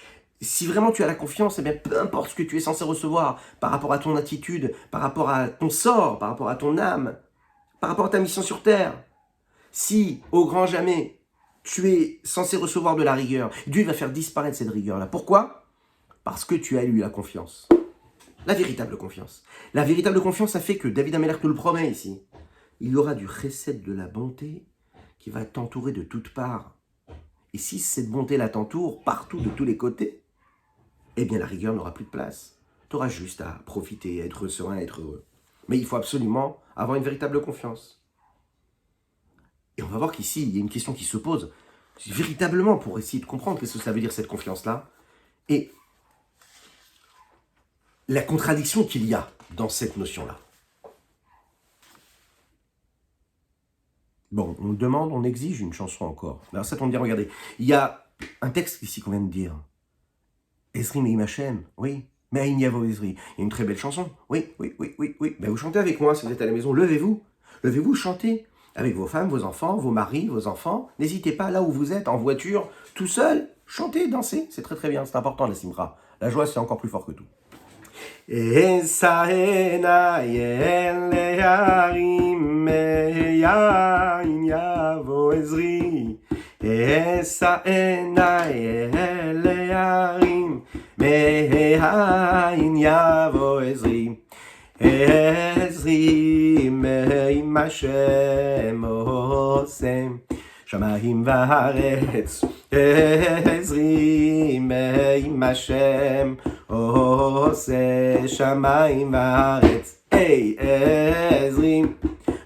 si vraiment tu as la confiance, eh bien, peu importe ce que tu es censé recevoir par rapport à ton attitude, par rapport à ton sort, par rapport à ton âme, par rapport à ta mission sur terre, si au grand jamais tu es censé recevoir de la rigueur, Dieu va faire disparaître cette rigueur-là. Pourquoi? Parce que tu as eu la confiance. La véritable confiance. La véritable confiance, ça fait que David Amelech nous le promet ici. Il y aura du chesed de la bonté qui va t'entourer de toutes parts. Et si cette bonté-là t'entoure partout, de tous les côtés, eh bien la rigueur n'aura plus de place. Tu auras juste à profiter, à être serein, à être heureux. Mais il faut absolument avoir une véritable confiance. Et on va voir qu'ici, il y a une question qui se pose, véritablement pour essayer de comprendre qu'est-ce que ça veut dire cette confiance-là. Et la contradiction qu'il y a dans cette notion-là. Bon, on demande, on exige une chanson encore. Alors ça, on me dit, regardez, il y a un texte ici qu'on vient de dire. Ezri Meim Hashem, oui. Me'ain Yavo Ezri. Il y a une très belle chanson. Oui. Ben, vous chantez avec moi si vous êtes à la maison. Levez-vous. Levez-vous, chantez. Avec vos femmes, vos enfants, vos maris, vos enfants. N'hésitez pas, là où vous êtes, en voiture, tout seul. Chantez, dansez. C'est très très bien, c'est important la simra. La joie, c'est encore plus fort que tout. Esaena yele yarim me'ain yavo ezri. Esaena yele yarim me'ain yavo ezri. Ezri me'im Hashem osem Shamayim va'aretz. Ezri me'im Hashem osem Shamayim va'aretz. Hey, Ezri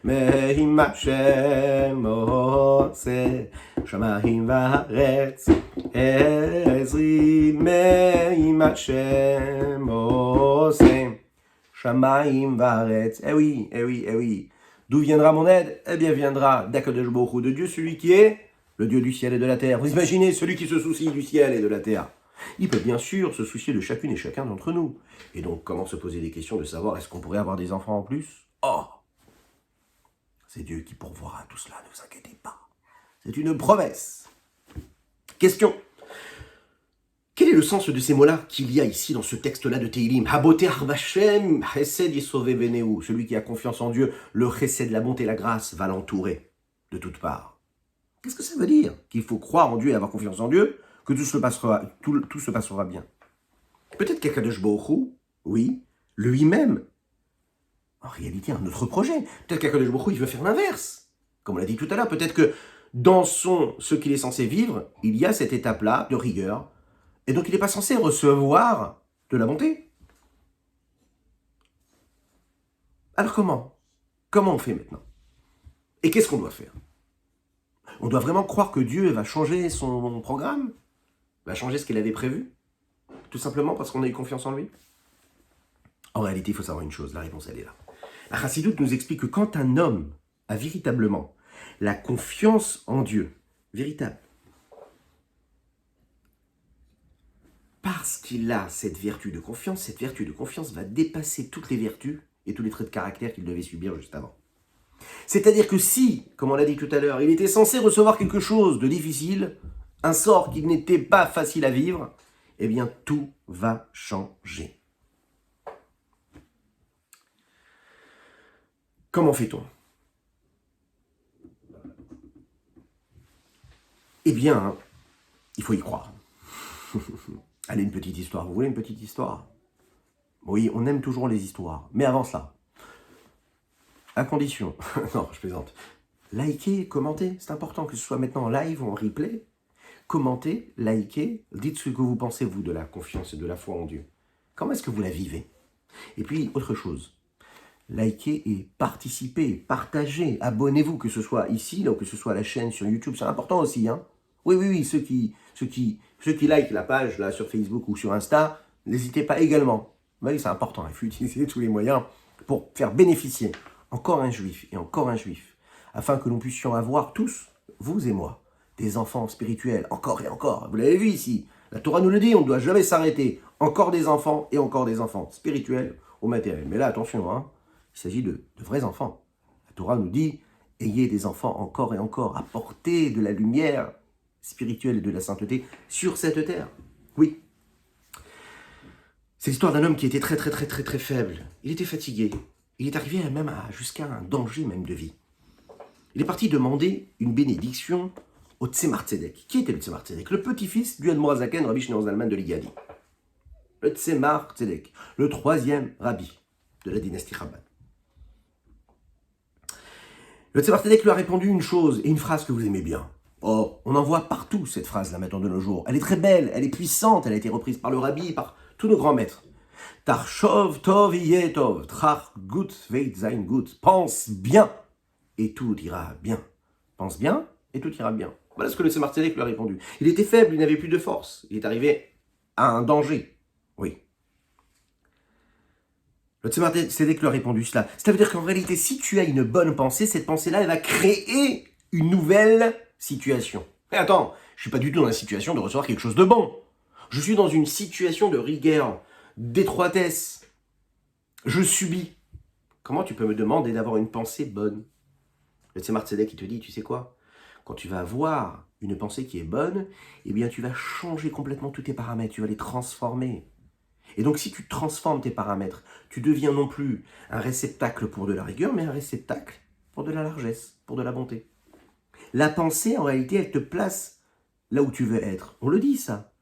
me'im Hashem osem Shamayim va'aretz. Ezri me'im Hashem osem Shamayim va'aretz. Eh oui. D'où viendra mon aide? Eh bien, viendra d'Akadosh Baruch Hu, de Dieu, celui qui est le Dieu du ciel et de la terre. Vous imaginez, celui qui se soucie du ciel et de la terre. Il peut bien sûr se soucier de chacune et chacun d'entre nous. Et donc, comment se poser des questions de savoir est-ce qu'on pourrait avoir des enfants en plus? Oh! C'est Dieu qui pourvoira à tout cela, ne vous inquiétez pas. C'est une promesse. Question. Quel est le sens de ces mots-là qu'il y a ici dans ce texte-là de Tehilim? Haboteach B'Hashem, Chesed Yesov Beneu. Celui qui a confiance en Dieu, le chesed, la bonté, la grâce va l'entourer de toutes parts. Qu'est-ce que ça veut dire? Qu'il faut croire en Dieu et avoir confiance en Dieu, que tout se passera bien. Peut-être qu'Akadosh Baruch Hu, oui, lui-même, en réalité, un autre projet. Peut-être qu'Akadosh Baruch Hu, il veut faire l'inverse. Comme on l'a dit tout à l'heure, peut-être que dans ce qu'il est censé vivre, il y a cette étape-là de rigueur. Et donc, il n'est pas censé recevoir de la bonté. Alors comment? Comment on fait maintenant? Et qu'est-ce qu'on doit faire? On doit vraiment croire que Dieu va changer son programme? Va changer ce qu'il avait prévu? Tout simplement parce qu'on a eu confiance en lui? En réalité, il faut savoir une chose, la réponse elle est là. La Chassidoute nous explique que quand un homme a véritablement la confiance en Dieu, véritable, parce qu'il a cette vertu de confiance va dépasser toutes les vertus et tous les traits de caractère qu'il devait subir juste avant. C'est-à-dire que si, comme on l'a dit tout à l'heure, il était censé recevoir quelque chose de difficile, un sort qui n'était pas facile à vivre, eh bien tout va changer. Comment fait-on? Eh bien, il faut y croire. Allez, une petite histoire. Vous voulez une petite histoire? Oui, on aime toujours les histoires. Mais avant cela, à condition, non, je plaisante, likez, commentez, c'est important que ce soit maintenant en live ou en replay. Commentez, likez, dites ce que vous pensez, vous, de la confiance et de la foi en Dieu. Comment est-ce que vous la vivez? Et puis, autre chose, likez et participez, partagez, abonnez-vous, que ce soit ici, ou que ce soit à la chaîne sur YouTube, c'est important aussi, hein. Oui, ceux qui likent la page là sur Facebook ou sur Insta, n'hésitez pas également. Oui, c'est important, il faut utiliser tous les moyens pour faire bénéficier encore un juif et encore un juif, afin que nous puissions avoir tous, vous et moi, des enfants spirituels, encore et encore. Vous l'avez vu ici, la Torah nous le dit, on ne doit jamais s'arrêter. Encore des enfants et encore des enfants, spirituels ou matériels. Mais là, attention, hein, il s'agit de vrais enfants. La Torah nous dit, ayez des enfants encore et encore, apportez de la lumière spirituelle et de la sainteté sur cette terre. Oui. C'est l'histoire d'un homme qui était très faible. Il était fatigué. Il est arrivé même jusqu'à un danger même de vie. Il est parti demander une bénédiction au Tzemar Tzedek. Qui était le Tzemar Tzedek? Le petit-fils du Admor HaZaken, Rabbi Shneur Zalman de Ligadie. Le Tzemar Tzedek, le 3e rabbi de la dynastie Chabad. Le Tzemar Tzedek lui a répondu une chose et une phrase que vous aimez bien. Oh, on en voit partout cette phrase-là maintenant de nos jours. Elle est très belle, elle est puissante, elle a été reprise par le rabbi, par tous nos grands maîtres. Tarshov tov yeh tov, trach gut veit sein gut. Pense bien et tout ira bien. Pense bien et tout ira bien. Voilà ce que le Tzemar Tzedek lui a répondu. Il était faible, il n'avait plus de force. Il est arrivé à un danger. Oui. Le Tzemar Tzedek lui a répondu cela. Ça veut dire qu'en réalité, si tu as une bonne pensée, cette pensée-là, elle va créer une nouvelle situation. Mais attends, je ne suis pas du tout dans la situation de recevoir quelque chose de bon. Je suis dans une situation de rigueur, d'étroitesse. Je subis. Comment tu peux me demander d'avoir une pensée bonne? Le Tzemar Tzedek, il te dit, tu sais quoi? Quand tu vas avoir une pensée qui est bonne, eh bien tu vas changer complètement tous tes paramètres, tu vas les transformer. Et donc si tu transformes tes paramètres, tu deviens non plus un réceptacle pour de la rigueur, mais un réceptacle pour de la largesse, pour de la bonté. La pensée, en réalité, elle te place là où tu veux être. On le dit ça.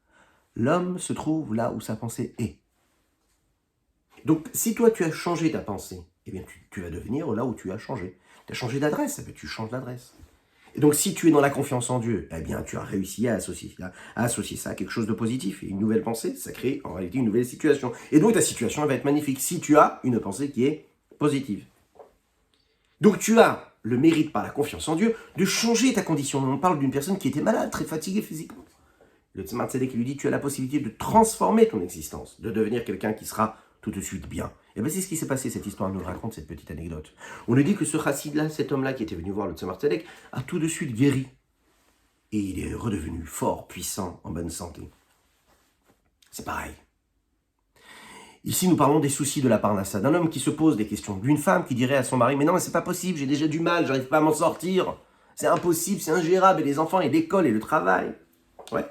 L'homme se trouve là où sa pensée est. Donc si toi tu as changé ta pensée, eh bien tu vas devenir là où tu as changé. Tu as changé d'adresse, eh bien, tu changes d'adresse. Et donc, si tu es dans la confiance en Dieu, eh bien, tu as réussi à associer ça à quelque chose de positif. Et une nouvelle pensée, ça crée en réalité une nouvelle situation. Et donc, ta situation, elle va être magnifique si tu as une pensée qui est positive. Donc, tu as le mérite par la confiance en Dieu de changer ta condition. On parle d'une personne qui était malade, très fatiguée physiquement. Le Tzemar Tzedek lui dit, tu as la possibilité de transformer ton existence, de devenir quelqu'un qui sera tout de suite bien. Et bien c'est ce qui s'est passé, cette histoire nous raconte cette petite anecdote. On nous dit que ce chassid-là, cet homme-là qui était venu voir le Tzemar Tzedek, a tout de suite guéri. Et il est redevenu fort, puissant, en bonne santé. C'est pareil. Ici, nous parlons des soucis de la parnassa, d'un homme qui se pose des questions, d'une femme qui dirait à son mari, mais non, mais c'est pas possible, j'ai déjà du mal, j'arrive pas à m'en sortir. C'est impossible, c'est ingérable, et les enfants, et l'école, et le travail. Ouais,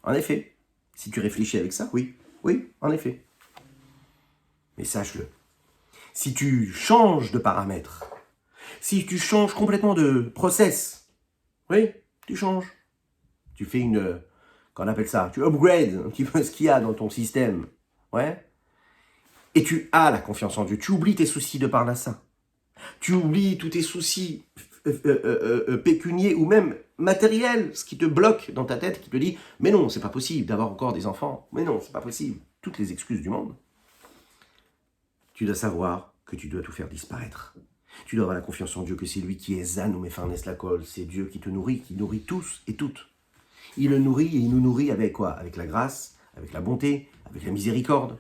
en effet. Si tu réfléchis avec ça, oui, en effet. Mais sache-le, si tu changes de paramètres, si tu changes complètement de process, oui, tu changes. Tu fais qu'on appelle ça, tu upgrades un petit peu ce qu'il y a dans ton système, ouais. Et tu as la confiance en Dieu, tu oublies tes soucis de parnassa, tu oublies tous tes soucis pécuniers ou même matériels, ce qui te bloque dans ta tête, qui te dit, mais non, c'est pas possible d'avoir encore des enfants, mais non, c'est pas possible, toutes les excuses du monde. Tu dois savoir que tu dois tout faire disparaître. Tu dois avoir la confiance en Dieu, que c'est lui qui est Zan ou Mefarnes Lakol. C'est Dieu qui te nourrit, qui nourrit tous et toutes. Il le nourrit et il nous nourrit avec quoi? Avec la grâce, avec la bonté, avec la miséricorde.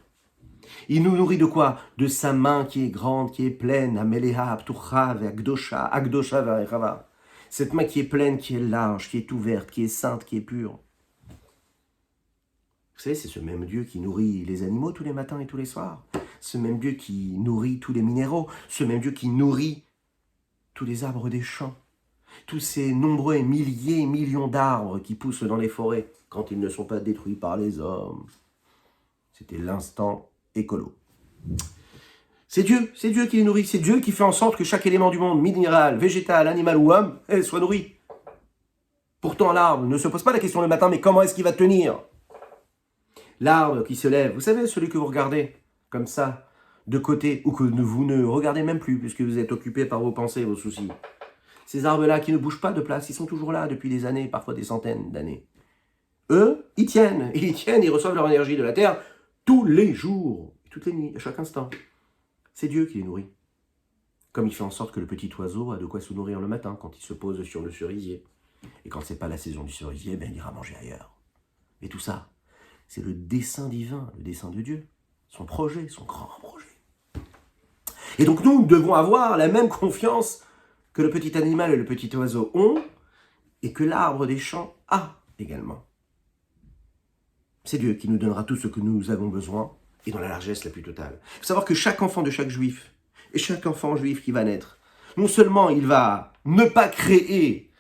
Il nous nourrit de quoi? De sa main qui est grande, qui est pleine. Ameleha, Aptucha, Agdosha, Agdosha, Varechava. Cette main qui est pleine, qui est large, qui est ouverte, qui est sainte, qui est pure. Vous savez, c'est ce même Dieu qui nourrit les animaux tous les matins et tous les soirs. Ce même Dieu qui nourrit tous les minéraux, ce même Dieu qui nourrit tous les arbres des champs, tous ces nombreux milliers et millions d'arbres qui poussent dans les forêts quand ils ne sont pas détruits par les hommes. C'était l'instant écolo. C'est Dieu qui les nourrit, c'est Dieu qui fait en sorte que chaque élément du monde, minéral, végétal, animal ou homme, soit nourri. Pourtant l'arbre ne se pose pas la question le matin, mais comment est-ce qu'il va tenir? L'arbre qui se lève, vous savez, celui que vous regardez, comme ça, de côté, ou que vous ne regardez même plus, puisque vous êtes occupé par vos pensées, vos soucis. Ces arbres-là qui ne bougent pas de place, ils sont toujours là depuis des années, parfois des centaines d'années. Eux, ils tiennent, ils reçoivent leur énergie de la terre tous les jours, toutes les nuits, à chaque instant. C'est Dieu qui les nourrit. Comme il fait en sorte que le petit oiseau a de quoi se nourrir le matin quand il se pose sur le cerisier. Et quand c'est pas la saison du cerisier, ben il ira manger ailleurs. Et tout ça, c'est le dessein divin, le dessein de Dieu, son projet, son grand projet. Et donc nous devons avoir la même confiance que le petit animal et le petit oiseau ont, et que l'arbre des champs a également. C'est Dieu qui nous donnera tout ce que nous avons besoin, et dans la largesse la plus totale. Il faut savoir que chaque enfant de chaque juif, et chaque enfant juif qui va naître, non seulement il va ne pas créer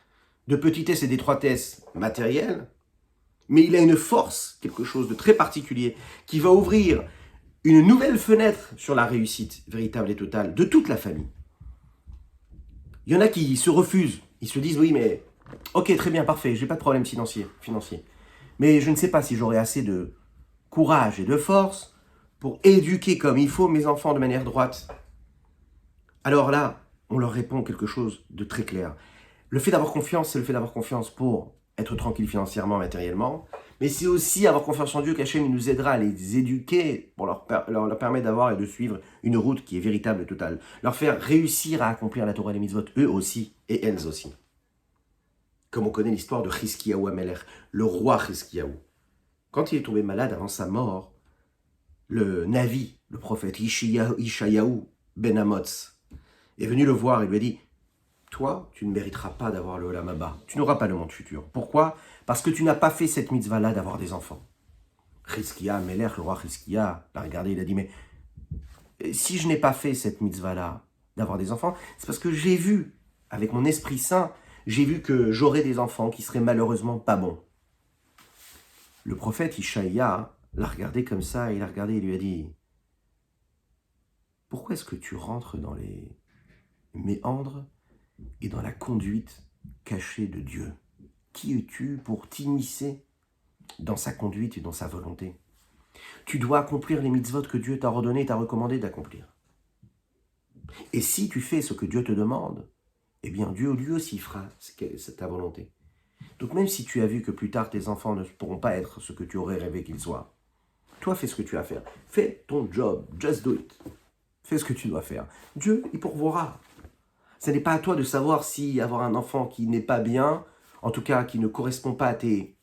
de petitesse et d'étroitesse matérielle, mais il a une force, quelque chose de très particulier, qui va ouvrir une nouvelle fenêtre sur la réussite véritable et totale de toute la famille. Il y en a qui se refusent, ils se disent, oui, mais ok, très bien, parfait, j'ai pas de problème financier, mais je ne sais pas si j'aurai assez de courage et de force pour éduquer comme il faut mes enfants de manière droite. Alors là, on leur répond quelque chose de très clair. Le fait d'avoir confiance, c'est le fait d'avoir confiance pour être tranquille financièrement, matériellement, mais c'est aussi avoir confiance en Dieu qu'Hachem nous aidera à les éduquer pour leur permettre d'avoir et de suivre une route qui est véritable et totale. Leur faire réussir à accomplir la Torah et les mitzvot, eux aussi et elles aussi. Comme on connaît l'histoire de Chizkiyahu Amelech, le roi Chizkiyahu. Quand il est tombé malade avant sa mort, le Navi, le prophète Ishayahu Ben Amoz, est venu le voir et lui a dit « Toi, tu ne mériteras pas d'avoir le Olam Haba. Tu n'auras pas le monde futur. Pourquoi ? Parce que tu n'as pas fait cette mitzvah-là d'avoir des enfants. » Chizkiyahu Amelech, le roi Chizkiyahu, l'a regardé, il a dit « Mais si je n'ai pas fait cette mitzvah-là d'avoir des enfants, c'est parce que j'ai vu, avec mon Esprit Saint, j'ai vu que j'aurais des enfants qui seraient malheureusement pas bons. » Le prophète Ishaïa l'a regardé comme ça, il l'a regardé et lui a dit « Pourquoi est-ce que tu rentres dans les méandres et dans la conduite cachée de Dieu? Qui es-tu pour t'immiscer dans sa conduite et dans sa volonté? Tu dois accomplir les mitzvot que Dieu t'a ordonné et t'a recommandé d'accomplir. Et si tu fais ce que Dieu te demande, eh bien Dieu lui aussi fera ta volonté. Donc même si tu as vu que plus tard tes enfants ne pourront pas être ce que tu aurais rêvé qu'ils soient, toi fais ce que tu as à faire. Fais ton job, just do it. Fais ce que tu dois faire. Dieu, il pourvoira. Ce n'est pas à toi de savoir si avoir un enfant qui n'est pas bien, en tout cas qui ne correspond pas à tes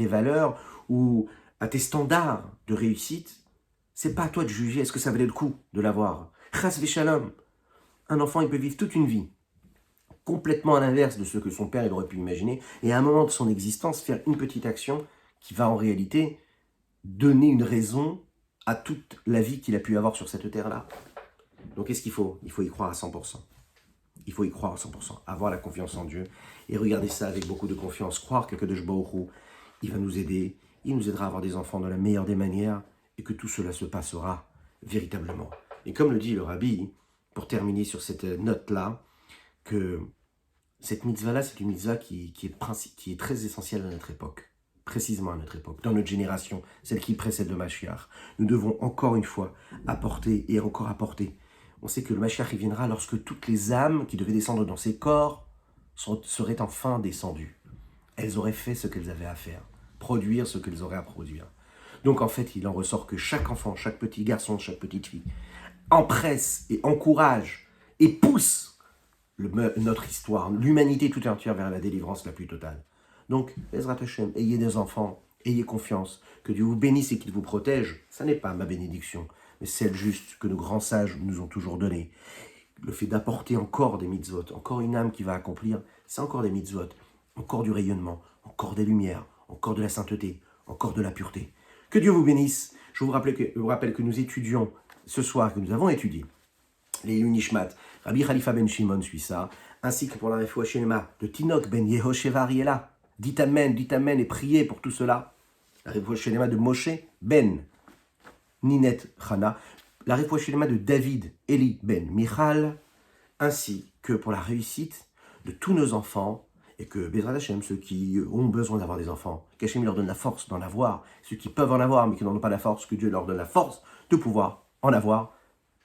valeurs ou à tes standards de réussite, c'est pas à toi de juger est-ce que ça valait le coup de l'avoir. Chas v'shalom. Un enfant, il peut vivre toute une vie complètement à l'inverse de ce que son père il aurait pu imaginer, et à un moment de son existence, faire une petite action qui va en réalité donner une raison à toute la vie qu'il a pu avoir sur cette terre-là. Donc qu'est-ce qu'il faut ? Il faut y croire à 100%. Il faut y croire à 100%, avoir la confiance en Dieu, et regarder ça avec beaucoup de confiance, croire que Kadosh Baruch Hu, il va nous aider, il nous aidera à avoir des enfants de la meilleure des manières, et que tout cela se passera véritablement. Et comme le dit le Rabbi, pour terminer sur cette note-là, que cette mitzvah-là, c'est une mitzvah qui est très essentielle à notre époque, précisément à notre époque, dans notre génération, celle qui précède le Mashiach. Nous devons encore une fois apporter et encore apporter. On sait que le Mashiach il viendra lorsque toutes les âmes qui devaient descendre dans ces corps seraient enfin descendues. Elles auraient fait ce qu'elles avaient à faire, produire ce qu'elles auraient à produire. Donc en fait, il en ressort que chaque enfant, chaque petit garçon, chaque petite fille empresse et encourage et pousse notre histoire, l'humanité tout entière vers la délivrance la plus totale. Donc, Bezrat Hashem, ayez des enfants, ayez confiance, que Dieu vous bénisse et qu'il vous protège. Ça n'est pas ma bénédiction, mais celle juste que nos grands sages nous ont toujours donnée. Le fait d'apporter encore des mitzvot, encore une âme qui va accomplir, c'est encore des mitzvot, encore du rayonnement, encore des lumières, encore de la sainteté, encore de la pureté. Que Dieu vous bénisse. Je vous rappelle que nous étudions ce soir, que nous avons étudié les Nishmat, Rabbi Khalifa ben Shimon suit ça, ainsi que pour la Refoua Shelema de Tinok ben Yehosheva Ariela. Dites Amen et priez pour tout cela. La Refoua Shelema de Moshe ben Ninet Chana, la Refoua Shelema de David Eli ben Michal, ainsi que pour la réussite de tous nos enfants Et que Bezrat Hachem, ceux qui ont besoin d'avoir des enfants, qu'Hachem leur donne la force d'en avoir, ceux qui peuvent en avoir mais qui n'en ont pas la force, que Dieu leur donne la force de pouvoir en avoir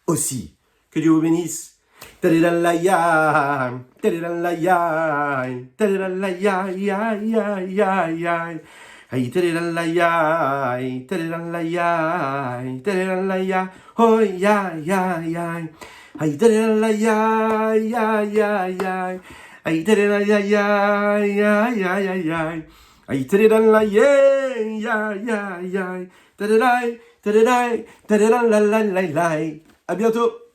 aussi. Que Dieu vous bénisse. Tadidalaya, tadidalaya, tadidalaya, ya, ya, ya, ya. Ay, tadidalaya, tadidalaya, tadidalaya, oh, ya, ya, ya. Ay, tadidalaya, ya, ya, ya. Ay, tadidalaya, ya, ya, ya, ya. Ay, tadidalaya, ya, ya, ya. Tadidalay, tadidalay, tadidalay, à bientôt.